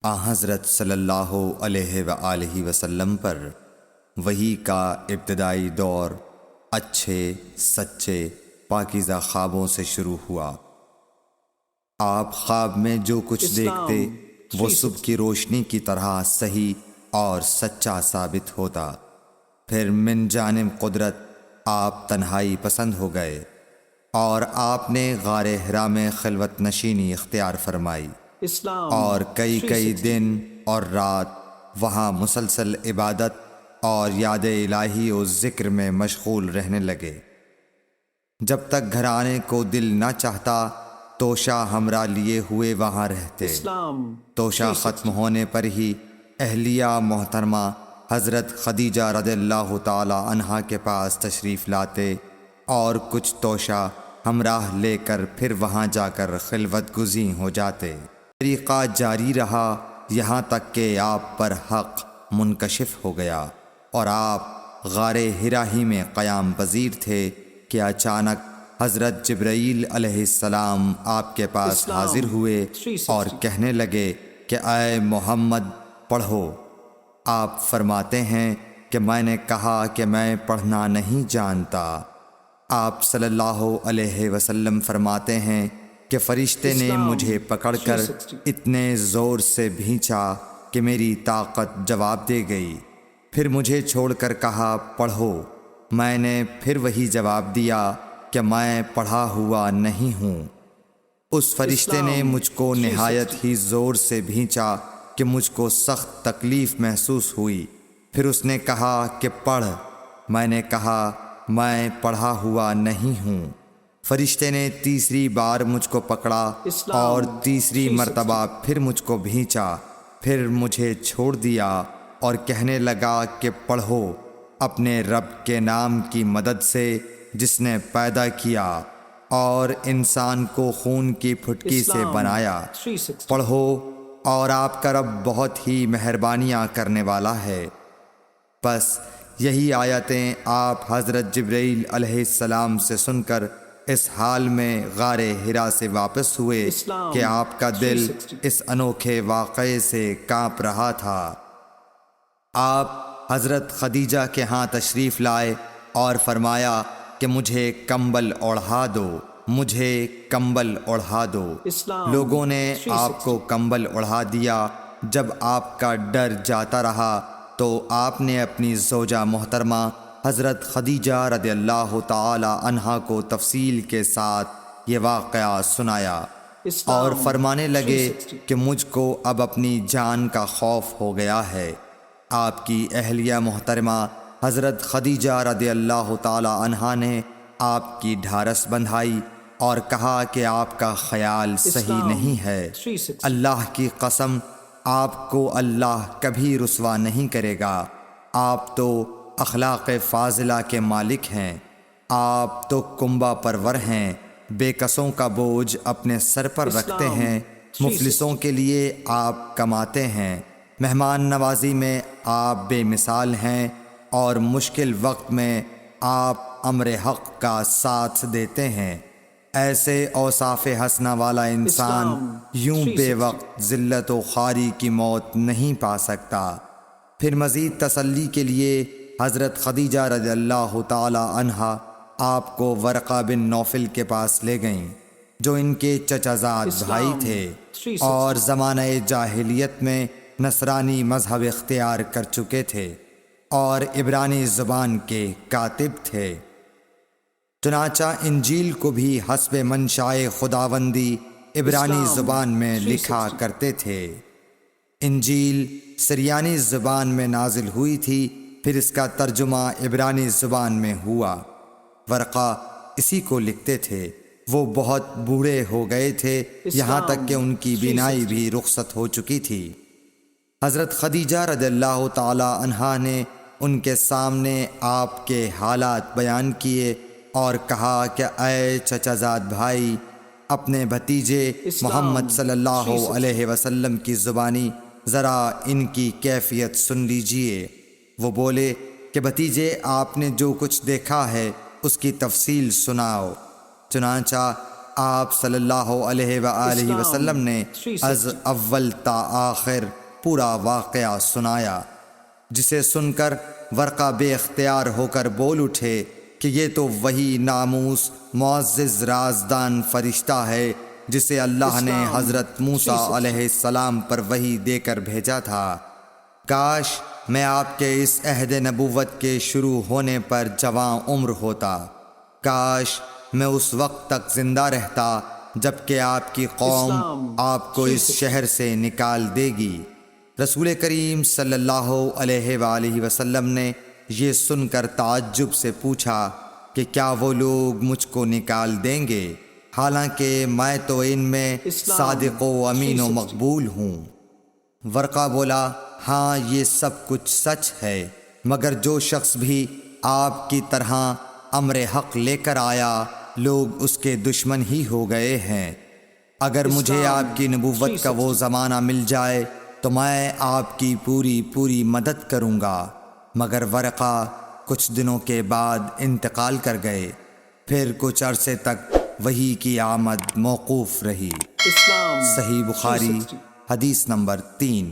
حضرت صلی اللہ علیہ وآلہ وسلم پر وحی کا ابتدائی دور اچھے سچے پاکیزہ خوابوں سے شروع ہوا۔ آپ خواب میں جو کچھ دیکھتے وہ صبح کی روشنی کی طرح صحیح اور سچا ثابت ہوتا۔ پھر من جانب قدرت آپ تنہائی پسند ہو گئے اور آپ نے غار حرا میں خلوت نشینی اختیار فرمائی اور کئی دن اور رات وہاں مسلسل عبادت اور یاد الہی و ذکر میں مشغول رہنے لگے۔ جب تک گھر آنے کو دل نہ چاہتا توشہ ہمراہ لیے ہوئے وہاں رہتے۔ توشہ ختم ہونے پر ہی اہلیہ محترمہ حضرت خدیجہ رضی اللہ تعالی عنہا کے پاس تشریف لاتے اور کچھ توشہ ہمراہ لے کر پھر وہاں جا کر خلوت گزین ہو جاتے۔ طریقہ جاری رہا یہاں تک کہ آپ پر حق منکشف ہو گیا اور آپ غار حرا ہی میں قیام پذیر تھے کہ اچانک حضرت جبرائیل علیہ السلام آپ کے پاس حاضر ہوئے اور کہنے لگے کہ اے محمد پڑھو۔ آپ فرماتے ہیں کہ میں نے کہا کہ میں پڑھنا نہیں جانتا۔ آپ صلی اللہ علیہ وسلم فرماتے ہیں کہ فرشتے نے مجھے پکڑ کر اتنے زور سے بھینچا کہ میری طاقت جواب دے گئی۔ پھر مجھے چھوڑ کر کہا پڑھو۔ میں نے پھر وہی جواب دیا کہ میں پڑھا ہوا نہیں ہوں۔ اس فرشتے نے مجھ کو نہایت ہی زور سے بھینچا کہ مجھ کو سخت تکلیف محسوس ہوئی۔ پھر اس نے کہا کہ پڑھ۔ میں نے کہا میں پڑھا ہوا نہیں ہوں۔ فرشتے نے تیسری بار مجھ کو پکڑا اور تیسری مرتبہ پھر مجھ کو بھینچا۔ پھر مجھے چھوڑ دیا اور کہنے لگا کہ پڑھو اپنے رب کے نام کی مدد سے جس نے پیدا کیا اور انسان کو خون کی پھٹکی سے بنایا۔ پڑھو اور آپ کا رب بہت ہی مہربانیاں کرنے والا ہے۔ بس یہی آیتیں آپ حضرت جبرائیل علیہ السلام سے سن کر اس حال میں غار حرا سے واپس ہوئے کہ آپ کا دل اس انوکھے واقعے سے کانپ رہا تھا۔ آپ حضرت خدیجہ کے ہاں تشریف لائے اور فرمایا کہ مجھے کمبل اوڑھا دو، مجھے کمبل اوڑھا دو۔ لوگوں نے آپ کو کمبل اوڑھا دیا۔ جب آپ کا ڈر جاتا رہا تو آپ نے اپنی زوجہ محترمہ حضرت خدیجہ رضی اللہ تعالی عنہا کو تفصیل کے ساتھ یہ واقعہ سنایا اور فرمانے لگے کہ مجھ کو اب اپنی جان کا خوف ہو گیا ہے۔ آپ کی اہلیہ محترمہ حضرت خدیجہ رضی اللہ تعالی عنہا نے آپ کی ڈھارس بندھائی اور کہا کہ آپ کا خیال صحیح نہیں ہے۔ اللہ کی قسم آپ کو اللہ کبھی رسوا نہیں کرے گا۔ آپ تو اخلاق فاضلہ کے مالک ہیں۔ آپ تو کنبہ پرور ہیں، بے کسوں کا بوجھ اپنے سر پر رکھتے ہیں، مفلسوں کے لیے آپ کماتے ہیں، مہمان نوازی میں آپ بے مثال ہیں اور مشکل وقت میں آپ امر حق کا ساتھ دیتے ہیں۔ ایسے اوصاف حسنہ والا انسان یوں بے وقت ذلت و خواری کی موت نہیں پا سکتا۔ پھر مزید تسلی کے لیے حضرت خدیجہ رضی اللہ تعالی عنہا آپ کو ورقہ بن نوفل کے پاس لے گئیں جو ان کے چچا زاد بھائی تھے اور زمانہ جاہلیت میں نصرانی مذہب اختیار کر چکے تھے اور عبرانی زبان کے کاتب تھے۔ چنانچہ انجیل کو بھی حسب منشائے خداوندی عبرانی زبان میں لکھا کرتے تھے۔ انجیل سریانی زبان میں نازل ہوئی تھی، پھر اس کا ترجمہ عبرانی زبان میں ہوا۔ ورقہ اسی کو لکھتے تھے۔ وہ بہت بوڑھے ہو گئے تھے، یہاں تک کہ ان کی بینائی بھی رخصت ہو چکی تھی۔ حضرت خدیجہ رضی اللہ تعالی عنہا نے ان کے سامنے آپ کے حالات بیان کیے اور کہا کہ اے چچا زاد بھائی، اپنے بھتیجے محمد صلی اللہ علیہ وسلم کی زبانی ذرا ان کی کیفیت سن لیجئے۔ وہ بولے کہ بھتیجے آپ نے جو کچھ دیکھا ہے اس کی تفصیل سناؤ۔ چنانچہ آپ صلی اللہ علیہ وآلہ وسلم نے از اول تا آخر پورا واقعہ سنایا، جسے سن کر ورقہ بے اختیار ہو کر بول اٹھے کہ یہ تو وہی ناموس معزز رازدان فرشتہ ہے جسے اللہ نے حضرت موسیٰ علیہ السلام پر وحی دے کر بھیجا تھا۔ کاش میں آپ کے اس عہد نبوت کے شروع ہونے پر جواں عمر ہوتا، کاش میں اس وقت تک زندہ رہتا جب کہ آپ کی قوم آپ کو اس شہر سے نکال دے گی۔ رسول کریم صلی اللہ علیہ وآلہ وسلم نے یہ سن کر تعجب سے پوچھا کہ کیا وہ لوگ مجھ کو نکال دیں گے، حالانکہ میں تو ان میں صادق و امین و مقبول ہوں؟ ورقہ بولا، ہاں یہ سب کچھ سچ ہے، مگر جو شخص بھی آپ کی طرح امر حق لے کر آیا لوگ اس کے دشمن ہی ہو گئے ہیں۔ اگر مجھے آپ کی نبوت کا وہ زمانہ مل جائے تو میں آپ کی پوری مدد کروں گا، مگر ورقہ کچھ دنوں کے بعد انتقال کر گئے، پھر کچھ عرصے تک وحی کی آمد موقوف رہی۔ صحیح بخاری حدیث نمبر 3۔